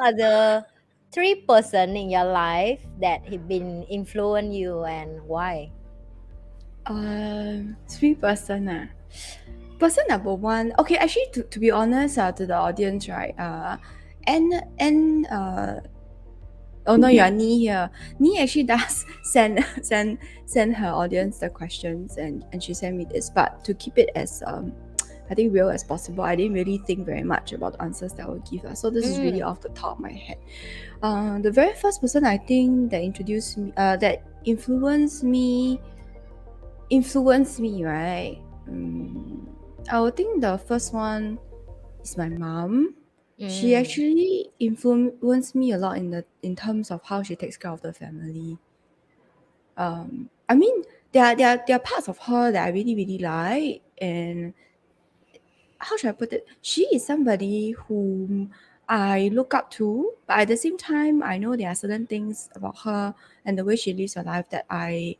are the three person in your life that have been influence you and why? Three person. Person number one. Okay, actually, to be honest, to the audience, right? And oh no, you are Nhi here. Nhi actually does send her audience the questions, and she sent me this. But to keep it as I think real as possible, I didn't really think very much about the answers that I would give her. So this is really Mm. off the top of my head. The very first person I think that introduced me, that influenced me, right? I would think the first one is my mom. She Mm. actually influenced me a lot in terms of how she takes care of the family. I mean, there are parts of her that I really really like, and how should I put it? She is somebody whom I look up to, but at the same time, I know there are certain things about her and the way she lives her life that I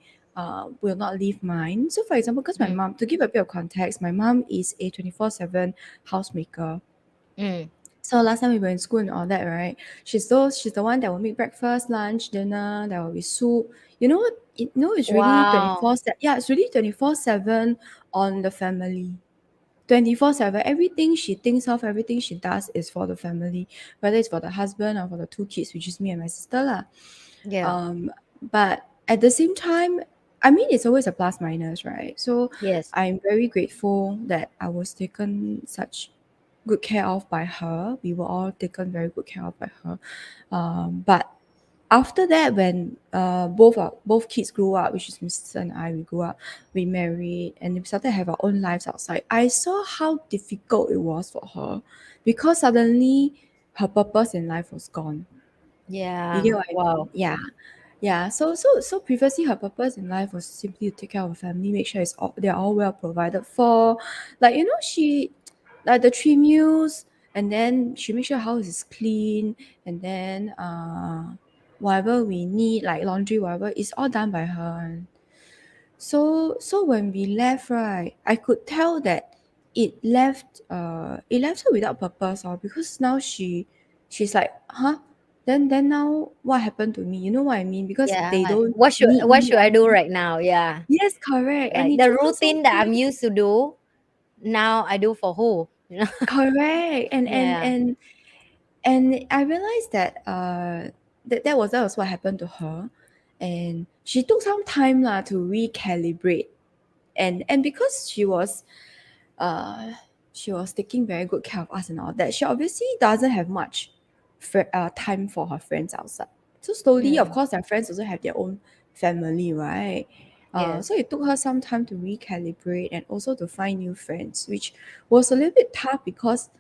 will not leave mine. So, for example, because my Mm. mom, to give a bit of context, my mom is a 24/7 housemaker. Mm. So last time we were in school and all that, right? She's the one that will make breakfast, lunch, dinner. There will be soup. It's really Wow. 24. Yeah, it's really 24/7 on the family. 24/7. Everything she thinks of, everything she does is for the family, whether it's for the husband or for the two kids, which is me and my sister lah. Yeah. But at the same time, I mean, it's always a plus minus, right? So Yes. I'm very grateful that I was taken such good care of by her. We were all taken very good care of by her. But after that, when both kids grew up, which is my sister and I, we grew up, we married, and we started to have our own lives outside. I saw how difficult it was for her because suddenly her purpose in life was gone. You Yeah. get what I mean? Wow. Yeah. Yeah, so previously her purpose in life was simply to take care of her family, make sure they're all well provided for. Like she like the 3 meals, and then she make sure house is clean, and then whatever we need like laundry, whatever, is all done by her. And so when we left, right, I could tell that it left her without purpose, or because now she's like, huh? Then now what happened to me? You know what I mean? Because Yeah. they Like, don't what should need what me should I do anymore. right now? Yeah. Yes, correct. And Like it the took her some routine that I'm time. used to do, now I do for who? You know? Correct. And and Yeah. and and I realized that that was what happened to her. And she took some time lah to recalibrate. And because uh she was taking very good care of us and all that, she obviously doesn't have much time for her friends outside. So slowly, of Mm. course, their friends also have their own family, right? So Yes. it took her some time to recalibrate and also to find new friends, which was a little bit tough because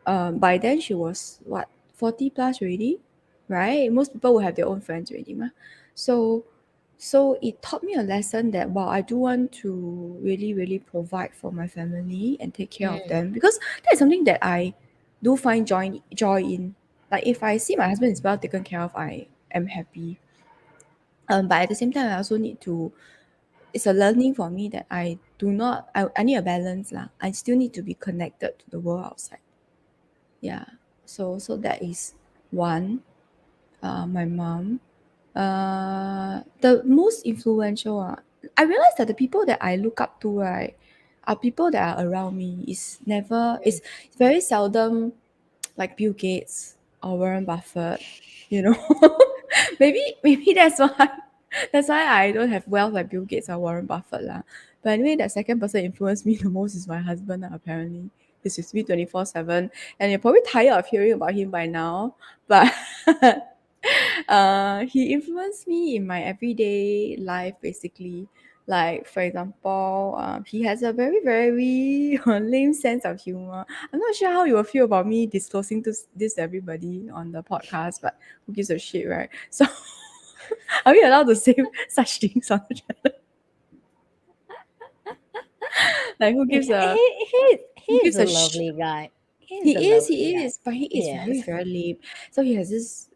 by then she was what, 40 plus already, right? Most people will have their own friends already, ma. So so it taught me a lesson that while I do want to really, really provide for my family and take care of Mm. them, because that's something that I do find joy in. Like if I see my husband is well taken care of, I am happy. But at the same time, I also need to. It's a learning for me that I do not. I need a balance lah. I still need to be connected to the world outside. Yeah. So that is one. My mom. The most influential. I realized that the people that I look up to, right, are people that are around me. Mm. It's very seldom like Bill Gates or Warren Buffett. You know, maybe that's why I don't have wealth like Bill Gates or Warren Buffett lah. But anyway, that second person influenced me the most is my husband lah, apparently. He's with me 24/7, and you're probably tired of hearing about him by now. But he influenced me in my everyday life, basically. Like, for example, he has a very, very lame sense of humor. I'm not sure how you will feel about me disclosing this to everybody on the podcast, but who gives a shit, right? So, are we allowed to say such things on the channel? Like, He who is gives a a shit? lovely guy. He is a lovely He guy. is, but he is very, Yes. very lame. So he has this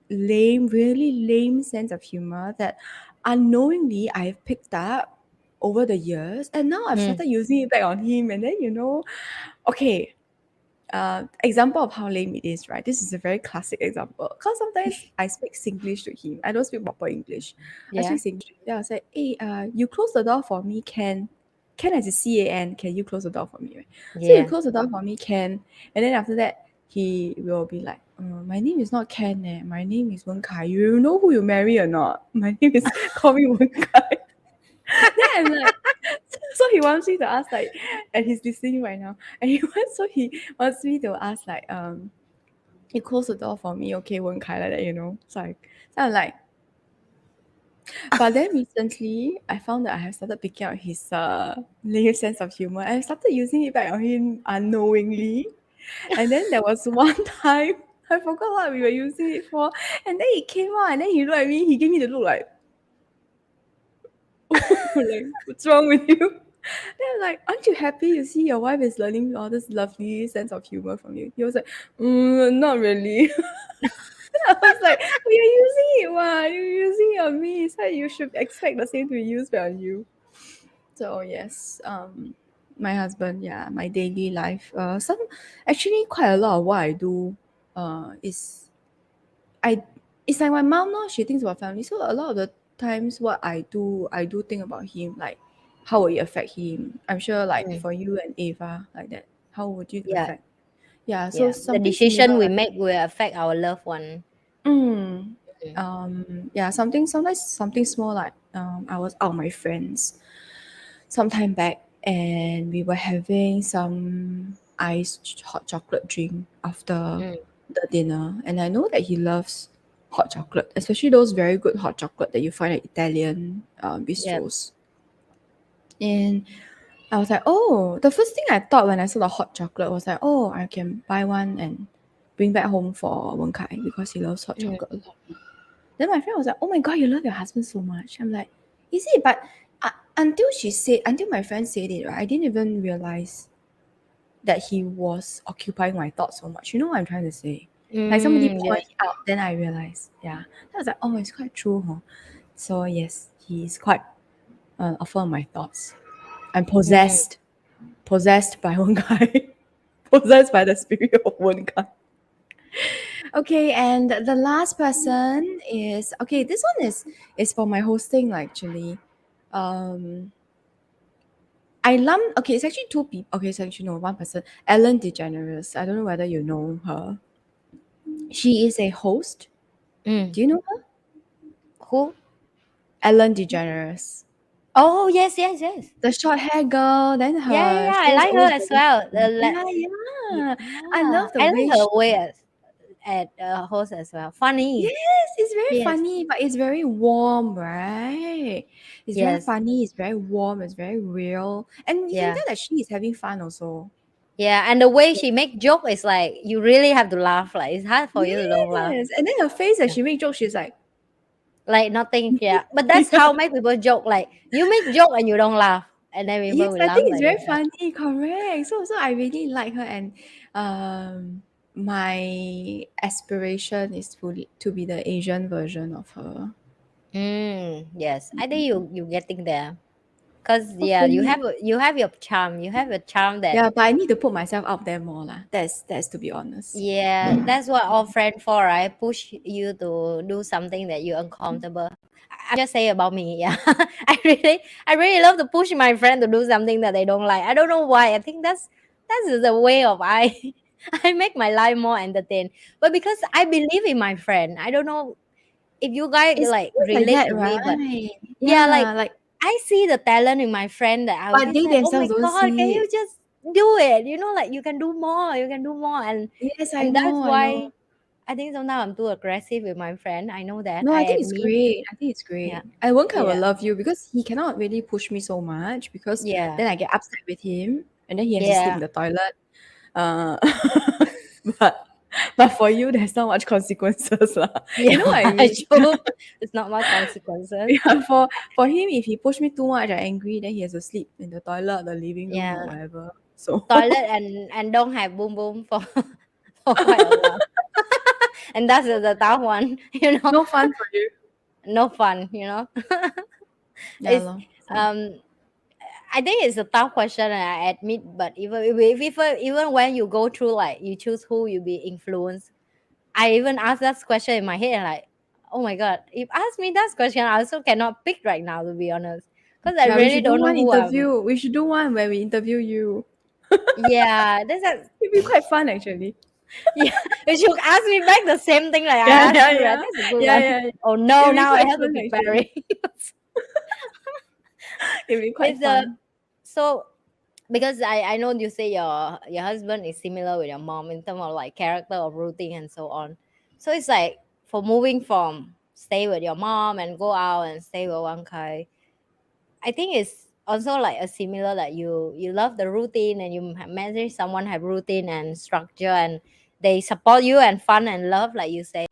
lame, really lame sense of humor that unknowingly I've picked up over the years, and now I've Mm. started using it back on him. And then okay, example of how lame it is, right? This is a very classic example. Because sometimes I speak Singlish to him. I don't speak proper English. I Yeah. speak Singlish. Then I was like, hey, you close the door for me, can. Can as a CAN, can you close the door for me? Right? So you Yeah. close the door for me, can. And then after that, he will be like, my name is not Ken, my name is Wen Kai. You know who you marry or not? My name is, call me Wen Kai. Then I'm like, so he wants me to ask like, and he's listening right now, and he wants me to ask like, you close the door for me, okay, Wen Kai like that, you know. So I'm like, but then recently I found that I have started picking out his lame sense of humor. I started using it back on him unknowingly, and then there was one time I forgot what we were using it for, and then he came out and then he looked at me. He gave me the look like, like, what's wrong with you? Then I'm like, aren't you happy you see your wife is learning all this lovely sense of humor from you? He was like, not really. I was like, well, you're using it, what? You're using it on me, so you should expect the same to be used on you. So yes, my husband, yeah, my daily life. Some actually quite a lot of what I do, is I. It's like my mom, no, she thinks about family. So a lot of the times, what I do think about him, like how will it affect him? I'm sure, like Mm. for you and Ava, like that, how would you Yeah. affect? Yeah, so Yeah. The something decision similar. we make will affect our loved one. Mm. Mm. Yeah, sometimes something small like I was out with my friends some time back and we were having some iced hot chocolate drink after Mm. the dinner, and I know that he loves hot chocolate, especially those very good hot chocolate that you find at Italian Yep. bistros. And I was like, oh, the first thing I thought when I saw the hot chocolate was like, oh, I can buy one and bring back home for Wen Kai because he loves hot Mm. chocolate a lot. Then my friend was like, "Oh my god, you love your husband so much." I'm like, "Is it?" But until my friend said it, right, I didn't even realize that he was occupying my thoughts so much. You know what I'm trying to say? Like somebody Mm. point Yes. it out, then I realized, yeah. I was like, "Oh, it's quite true, huh?" So yes, he's quite often my thoughts. I'm Mm. possessed by one guy, possessed by the spirit of one guy. Okay, and the last person is okay. This one is for my hosting, like, actually. Um, I lump. Okay, it's actually two people. Okay, it's actually no one person. Ellen DeGeneres. I don't know whether you know her. She is a host. Mm. Do you know her? Who? Ellen DeGeneres, Oh yes, yes, yes. the short hair girl. Then Yeah, yeah, her yeah. I show is like her always as very well. funny. Yeah, Yeah, yeah. I love the I way like her she. way at host as well. Funny. Yes, it's very Yes. funny, but it's very warm, right? It's very Yes. funny, it's very warm, it's very real. And you can Yeah. tell that she is having fun also. Yeah. And the way she make joke is like you really have to laugh. Like it's hard for you to don't laugh. Yes. And then her face as Yeah. she make jokes, she's like, Like nothing. Yeah. But that's how make people joke. Like you make joke and you don't laugh, and then yes, people will I laugh think it's like very that. funny, correct. So I really like her, and my aspiration is to be the Asian version of her. Yes. I think you getting there. Cause yeah, Hopefully. you have your charm. You have a charm that. Yeah, but I need to put myself out there more lah. That's to be honest. Yeah, that's what all friends for, right? Push you to do something that you're uncomfortable. I just say about me, yeah. I really love to push my friend to do something that they don't like. I don't know why. I think that's the way of I I make my life more entertaining. But because I believe in my friend, I don't know if you guys It's like always like relate that, with me, but right? yeah, like Yeah, like I see the talent in my friend that I will but be they like, oh my themselves don't god, can see you it. just do it? You know, like you can do more, you can do more, Yes, I and that's know, I know. why I think sometimes I'm too aggressive with my friend. I know that. No, I I think it's admit. great. I think it's Yeah. great. I won't kind Yeah. of love you because he cannot really push me so much because Yeah. then I get upset with him and then he has to sleep Yeah. in the toilet. Uh, but but for you, there's not much consequences lah. You Yeah. know what I mean? True. It's not much consequences. Yeah, for him, if he push me too much, I'm angry. Then he has to sleep in the toilet, the living room, or Yeah. whatever. So Toilet and don't have boom boom for for quite a while. And that's the tough one, you know. no fun for you. No fun, you know. Yeah, It's lor. So um I think it's a tough question, and I admit. But even when you go through, like, you choose who you be influenced, I even ask that question in my head, and like, oh my god, if ask me that question, I also cannot pick right now, to be honest, because I Yeah, we really should do don't know one who I'm. interview. We should do one where we interview you. Yeah, that's a, It'd be quite fun actually. yeah. You should ask me back the same thing like Yeah, I asked yeah, you. Right? yeah. That's a good Yeah, one. yeah, yeah. Oh no, It'd be now I quite have to fun prepare actually. it. It'd be quite It's a fun. so because I know you say your husband is similar with your mom in terms of like character or routine and so on. So it's like for moving from stay with your mom and go out and stay with one guy. I think it's also like a similar that you love the routine and you manage someone have routine and structure and they support you and fun and love like you say.